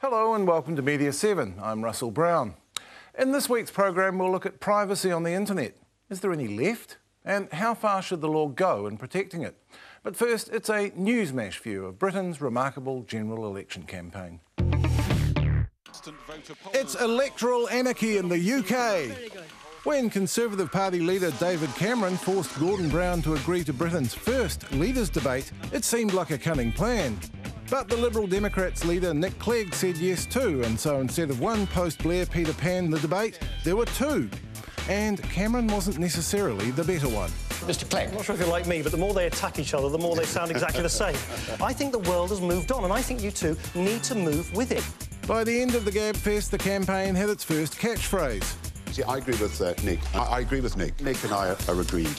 Hello and welcome to Media7. I'm Russell Brown. In this week's program, we'll look at privacy on the internet. Is there any left? And how far should the law go in protecting it? But first, it's a newsmash view of Britain's remarkable general election campaign. It's electoral anarchy in the UK. When Conservative Party leader David Cameron forced Gordon Brown to agree to Britain's first leaders' debate, it seemed like a cunning plan. But the Liberal Democrats leader Nick Clegg said yes too, and so instead of one post-Blair Peter Pan the debate, there were two. And Cameron wasn't necessarily the better one. Mr. Clegg. I'm not sure if you're like me, but the more they attack each other, the more they sound exactly the same. I think the world has moved on, and I think you two need to move with it. By the end of the Gab Fest, the campaign had its first catchphrase. See, I agree with Nick. I agree with Nick. Nick and I are agreed.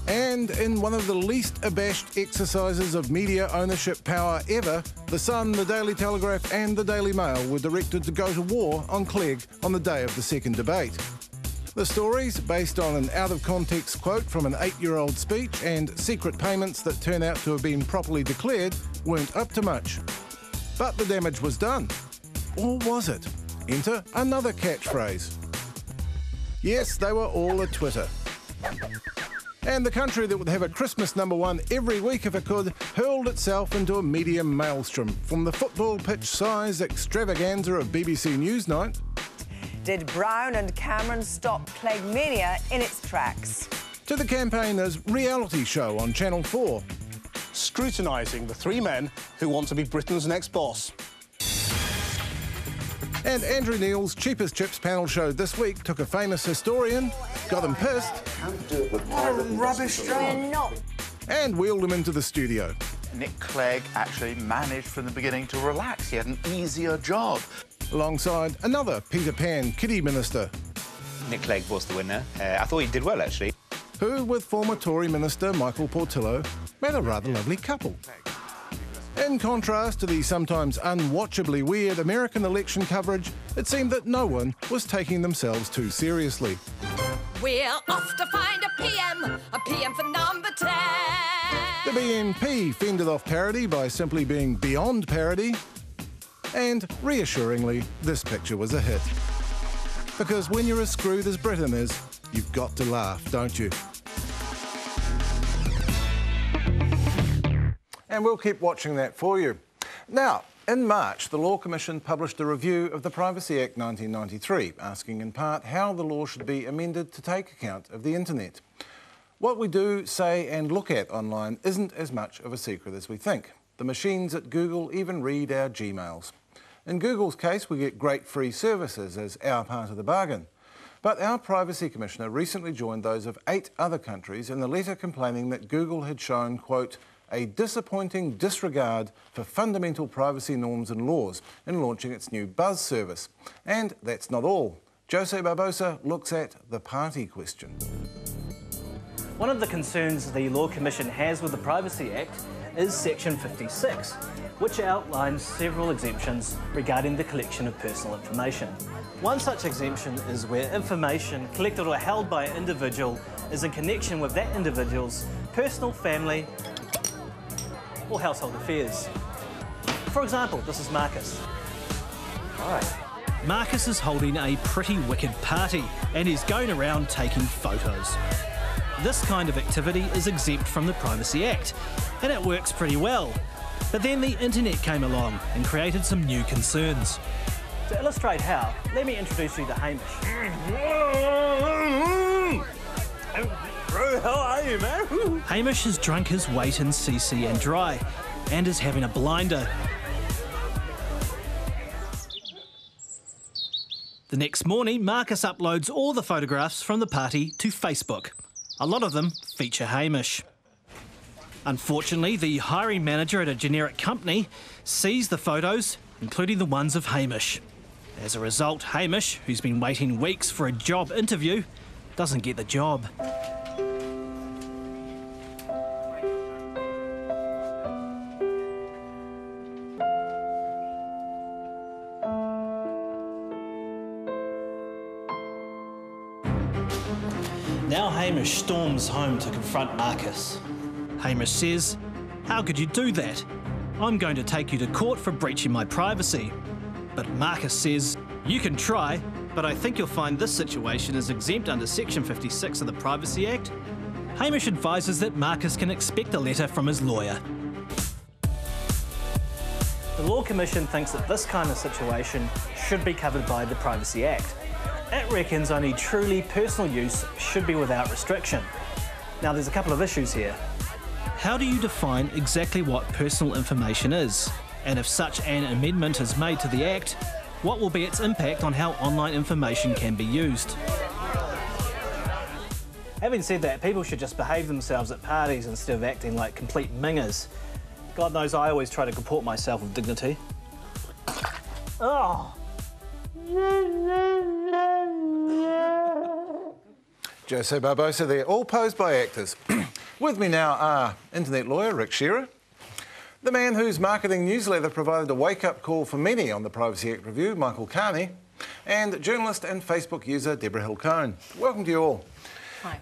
And in one of the least abashed exercises of media ownership power ever, The Sun, the Daily Telegraph and the Daily Mail were directed to go to war on Clegg on the day of the second debate. The stories, based on an out-of-context quote from an 8-year-old speech and secret payments that turn out to have been properly declared, weren't up to much. But the damage was done. Or was it? Enter another catchphrase. Yes, they were all at Twitter. And the country that would have a Christmas #1 every week if it could, hurled itself into a media maelstrom, from the football pitch size extravaganza of BBC Newsnight. Did Brown and Cameron stop Clegg mania in its tracks? To the campaigners' reality show on Channel 4. Scrutinising the three men who want to be Britain's next boss. And Andrew Neil's Cheapest Chips panel show this week took a famous historian, got him pissed, what a rubbish job, and wheeled him into the studio. Nick Clegg actually managed from the beginning to relax. He had an easier job. Alongside another Peter Pan kiddie minister. Nick Clegg was the winner. I thought he did well, actually. Who, with former Tory minister Michael Portillo, made a rather lovely couple. In contrast to the sometimes unwatchably weird American election coverage, it seemed that no one was taking themselves too seriously. We're off to find a PM for number 10. The BNP fended off parody by simply being beyond parody. And, reassuringly, this picture was a hit. Because when you're as screwed as Britain is, you've got to laugh, don't you? And we'll keep watching that for you. Now, in March, the Law Commission published a review of the Privacy Act 1993, asking in part how the law should be amended to take account of the internet. What we do, say and look at online isn't as much of a secret as we think. The machines at Google even read our Gmails. In Google's case, we get great free services as our part of the bargain. But our Privacy Commissioner recently joined those of 8 other countries in a letter complaining that Google had shown, quote, a disappointing disregard for fundamental privacy norms and laws in launching its new Buzz service. And that's not all. Jose Barbosa looks at the party question. One of the concerns the Law Commission has with the Privacy Act is Section 56, which outlines several exemptions regarding the collection of personal information. One such exemption is where information collected or held by an individual is in connection with that individual's personal, family, or household affairs. For example, this is Marcus. Hi. Marcus is holding a pretty wicked party and he's going around taking photos. This kind of activity is exempt from the Privacy Act, and it works pretty well. But then the internet came along and created some new concerns. To illustrate how, let me introduce you to Hamish. How are you, man? Hamish has drunk his weight in CC and dry, and is having a blinder. The next morning, Marcus uploads all the photographs from the party to Facebook. A lot of them feature Hamish. Unfortunately, the hiring manager at a generic company sees the photos, including the ones of Hamish. As a result, Hamish, who's been waiting weeks for a job interview, doesn't get the job. Now Hamish storms home to confront Marcus. Hamish says, "How could you do that? I'm going to take you to court for breaching my privacy." But Marcus says, you can try, but I think you'll find this situation is exempt under Section 56 of the Privacy Act. Hamish advises that Marcus can expect a letter from his lawyer. The Law Commission thinks that this kind of situation should be covered by the Privacy Act. It reckons only truly personal use should be without restriction. Now, there's a couple of issues here. How do you define exactly what personal information is? And if such an amendment is made to the Act, what will be its impact on how online information can be used? Having said that, people should just behave themselves at parties instead of acting like complete mingers. God knows I always try to comport myself with dignity. Oh! Jose Barbosa there, all posed by actors. With me now are internet lawyer Rick Shearer, the man whose marketing newsletter provided a wake-up call for many on the Privacy Act review, Michael Carney, and journalist and Facebook user Deborah Hill-Cohn. Welcome to you all. Hi.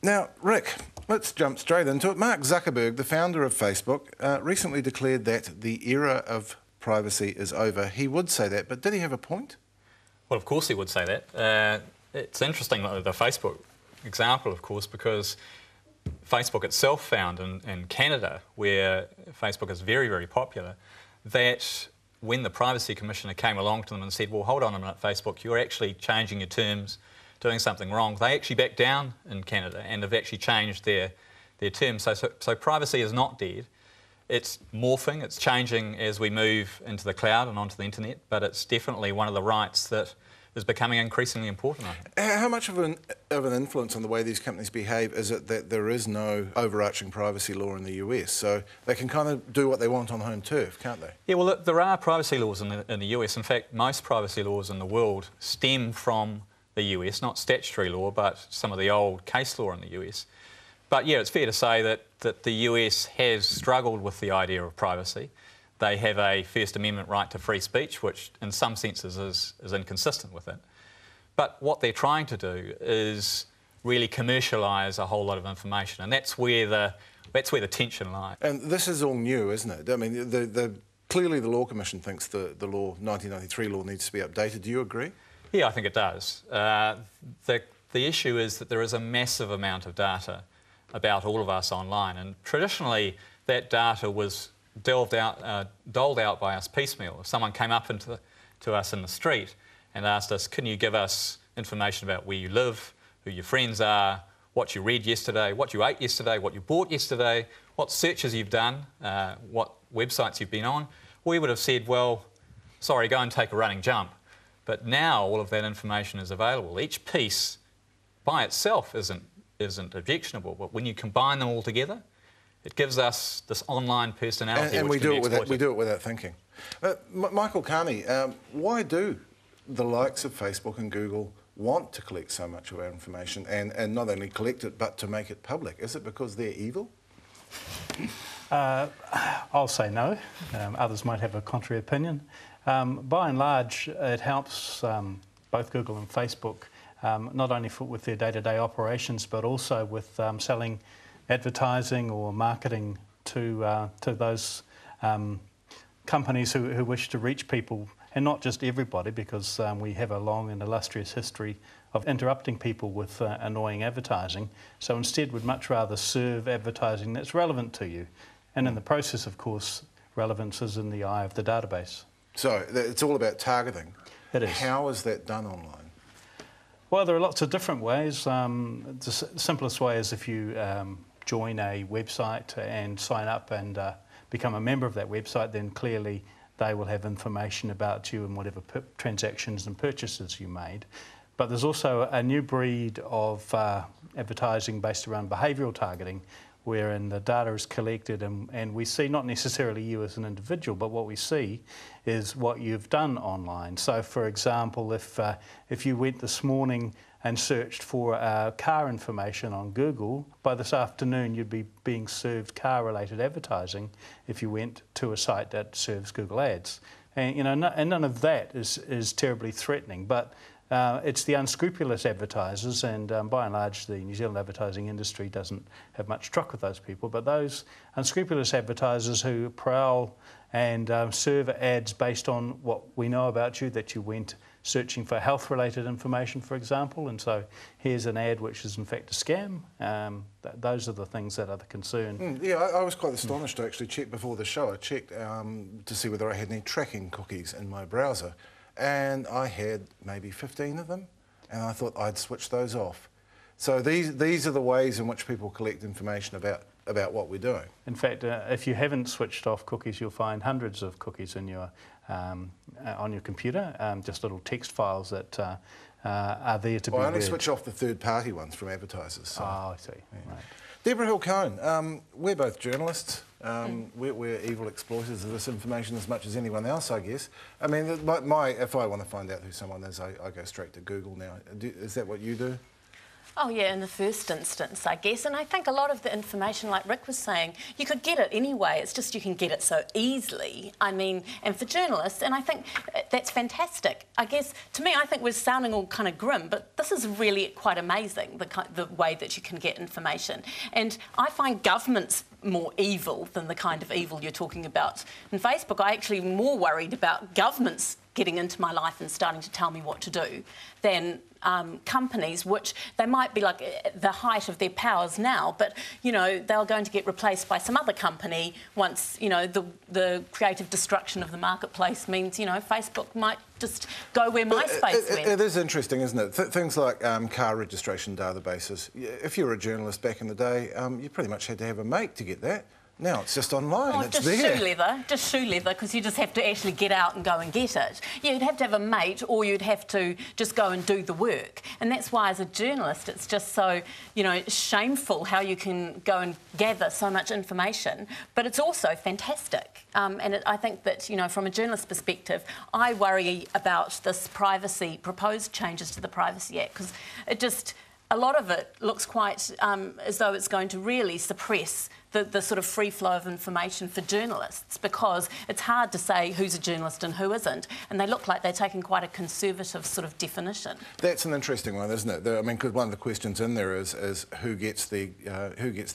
Now, Rick, let's jump straight into it. Mark Zuckerberg, the founder of Facebook, recently declared that the era of privacy is over. He would say that, but did he have a point? Well, of course he would say that. It's interesting, the Facebook example, of course, because Facebook itself found in Canada, where Facebook is very, very popular, that when the Privacy Commissioner came along to them and said, well, hold on a minute, Facebook, you're actually changing your terms, doing something wrong, they actually backed down in Canada and have actually changed their terms. So privacy is not dead. It's morphing, it's changing as we move into the cloud and onto the internet, but it's definitely one of the rights that is becoming increasingly important, I think. How much of an influence on the way these companies behave is it that there is no overarching privacy law in the US, so they can kind of do what they want on home turf, can't they? Yeah, well, there are privacy laws in the US. In fact, most privacy laws in the world stem from the US, not statutory law, but some of the old case law in the US. But yeah, it's fair to say that the US has struggled with the idea of privacy. They have a First Amendment right to free speech, which in some senses is inconsistent with it. But what they're trying to do is really commercialise a whole lot of information, and that's where the tension lies. And this is all new, isn't it? I mean, clearly the Law Commission thinks the law, 1993 law, needs to be updated. Do you agree? Yeah, I think it does. The issue is that there is a massive amount of data about all of us online, and traditionally that data was doled out by us piecemeal. If someone came up to us in the street and asked us, can you give us information about where you live, who your friends are, what you read yesterday, what you ate yesterday, what you bought yesterday, what searches you've done, what websites you've been on, we would have said, well, sorry, go and take a running jump. But now all of that information is available. Each piece by itself isn't objectionable, but when you combine them all together, it gives us this online personality. And we do it without thinking. Michael Carney, why do the likes of Facebook and Google want to collect so much of our information and not only collect it but to make it public? Is it because they're evil? I'll say no. Others might have a contrary opinion. By and large, it helps both Google and Facebook not only with their day-to-day operations but also with selling advertising or marketing to those companies who wish to reach people, and not just everybody, because we have a long and illustrious history of interrupting people with annoying advertising. So instead we'd much rather serve advertising that's relevant to you. And in the process, of course, relevance is in the eye of the database. So it's all about targeting. It is. How is that done online? Well, there are lots of different ways. The simplest way is if you join a website and sign up and become a member of that website, then clearly they will have information about you and whatever transactions and purchases you made. But there's also a new breed of advertising based around behavioural targeting, wherein the data is collected and we see not necessarily you as an individual, but what we see is what you've done online. So, for example, if you went this morning and searched for car information on Google, by this afternoon you'd be being served car-related advertising if you went to a site that serves Google Ads. And, you know, and none of that is terribly threatening, but it's the unscrupulous advertisers, and by and large the New Zealand advertising industry doesn't have much truck with those people, but those unscrupulous advertisers who prowl and serve ads based on what we know about you, that you went searching for health-related information, for example, and so here's an ad which is in fact a scam. Those are the things that are the concern. Yeah, I was quite astonished to actually check before the show. I checked to see whether I had any tracking cookies in my browser, and I had maybe 15 of them, and I thought I'd switch those off. So these are the ways in which people collect information about what we're doing. In fact, if you haven't switched off cookies, you'll find hundreds of cookies in your on your computer, just little text files that are there to be read. I only switch off the third-party ones from advertisers. So. Oh, I see. Yeah. Right. Deborah Hill-Cohen, we're both journalists. We're evil exploiters of this information as much as anyone else, I guess. I mean, if I want to find out who someone is, I go straight to Google now. Is that what you do? Oh yeah, in the first instance, I guess. And I think a lot of the information, like Rick was saying, you could get it anyway. It's just you can get it so easily. I mean, and for journalists, and I think that's fantastic. I guess, to me, I think we're sounding all kind of grim, but this is really quite amazing, the way that you can get information. And I find governments more evil than the kind of evil you're talking about. In Facebook, I actually am more worried about governments getting into my life and starting to tell me what to do than companies, which they might be like the height of their powers now, but, you know, they're going to get replaced by some other company once, you know, the creative destruction of the marketplace means, you know, Facebook might just go where MySpace went. It is interesting, isn't it? Things like car registration databases. If you were a journalist back in the day, you pretty much had to have a mate to get that. Now it's just online, it's just there. Just shoe leather, because you just have to actually get out and go and get it. Yeah, you'd have to have a mate, or you'd have to just go and do the work. And that's why, as a journalist, it's just so, you know, shameful how you can go and gather so much information. But it's also fantastic. I think that, you know, from a journalist perspective, I worry about this proposed changes to the Privacy Act, because it just, a lot of it looks quite as though it's going to really suppress the sort of free flow of information for journalists, because it's hard to say who's a journalist and who isn't, and they look like they're taking quite a conservative sort of definition. That's an interesting one, isn't it? I mean, because one of the questions in there is who gets the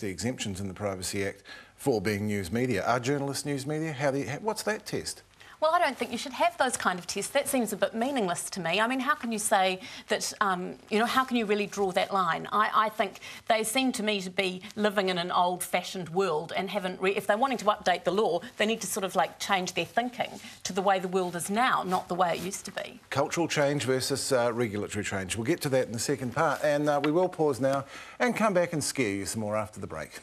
exemptions in the Privacy Act for being news media. Are journalists news media? What's that test? Well, I don't think you should have those kind of tests. That seems a bit meaningless to me. I mean, how can you say that, you know, how can you really draw that line? I think they seem to me to be living in an old-fashioned world and if they're wanting to update the law, they need to sort of, like, change their thinking to the way the world is now, not the way it used to be. Cultural change versus regulatory change. We'll get to that in the second part, and we will pause now and come back and scare you some more after the break.